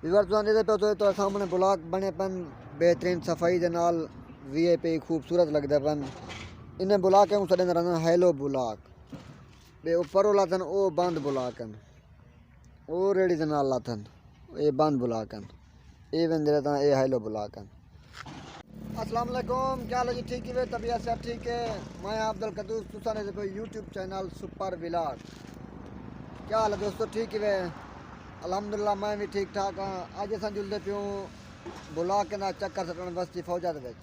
Viewers तुहां ॾिसदे पियो तो सामने ब्लॉक बने पन बेहतरीन सफाई दे नाल वीआईपी खूबसूरत लगदे पन। इन्हें ब्लॉक को सॾंदा रहंदा हैलो ब्लॉक। बे ऊपर लाथन ओ बंद ब्लॉक हैं, ओ रेडी दे नाल लाथन ये बंद ब्लॉक हैं, ये वेंदे रहता ये हैलो ब्लॉक हैं। अस्सलाम वालेकुम, क्या हाल है जी? ठीक है, तबीयत सब ठीक है। मैं अब्दुल कदूस तुसा ने देखो यूट्यूब चैनल सुपर व्लॉग। क्या हाल है दोस्तों? ठीक है अल्हम्दुलिल्लाह, मैं भी ठीक ठाक हाँ। अज अस जुलते प्यों ब्लॉक के चक्कर सटन बस्ती फौजा के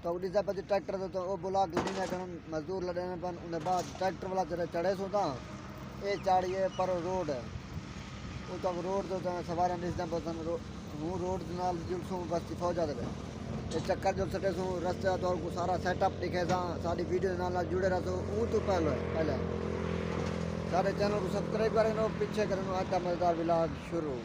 तो डिजा पे ट्रैक्टर तो वो ब्लॉक लड़ने कर मजदूर लड़ने पन। उन्हें बाद ट्रैक्टर वाला जरा चढ़े सो था ये चाड़िए पर रोड है वो तक रोड तो सवार निसदा पसन हूँ रोड नाल जुलसूँ बस्ती फौजा के ये चक्कर जो सटे सू रस्ते तौर को सारा सेटअप दिखे सा सारी वीडियो नाल जुड़े रहो ऊँ तो पहले सारे चैनल को सब्सक्राइब करें पीछे करें। आज का मजेदार व्लॉग शुरू।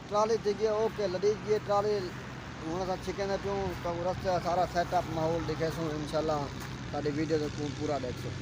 ट्राली थी गई ओके लड़ी गई ट्राली हूँ अस छिके प्यूँ तो रस्ते सारा सेटअप माहौल दिखेसूँ इंशाल्लाह साड़ी वीडियो तो पूरा देखो।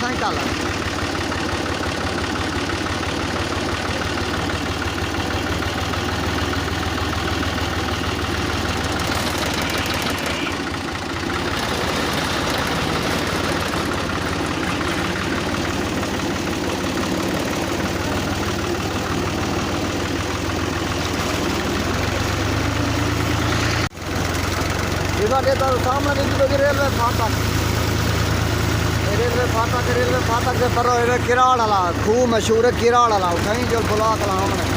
मोटरसाइकिल इधर ये तो सामने देखी रेलवे फाटक से पर किराड़ वाला खूब मशहूर है किराड़ वाला उठाई जो ब्लॉक वाला हमने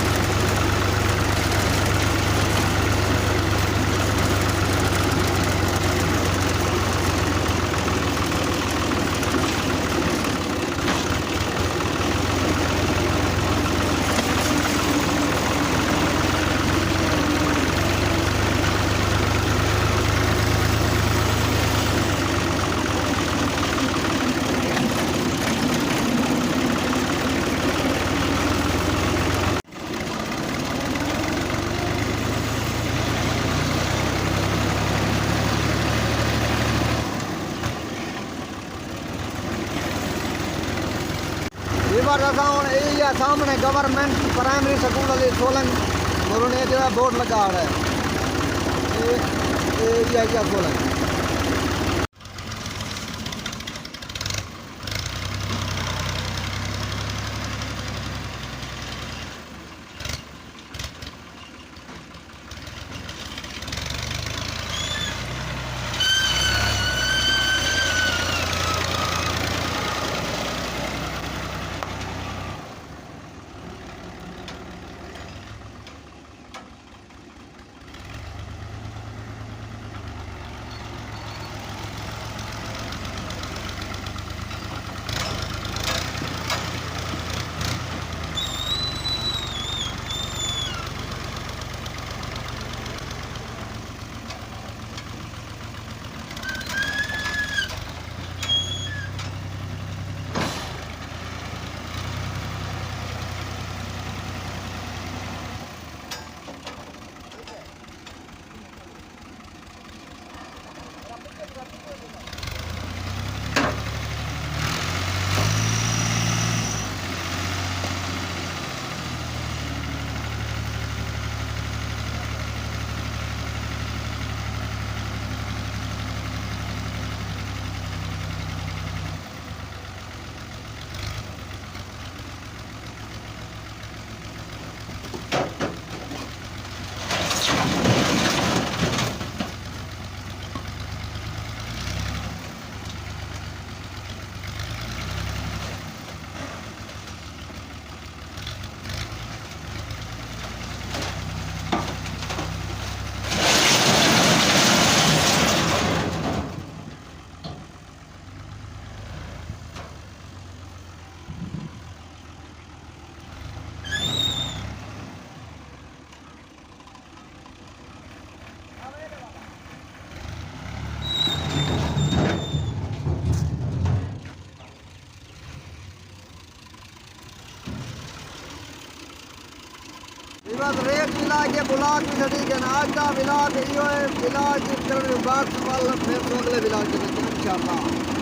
सामने गवर्नमेंट प्राइमरी स्कूल वाली सोलन उन्होंने जो है बोर्ड लगा रहा है सोलन रेट विलाज के ब्लॉक की सदी के आज का विलाज यो है विलाज बाक्स वाला फिर अगले विलाज के इंशाल्लाह।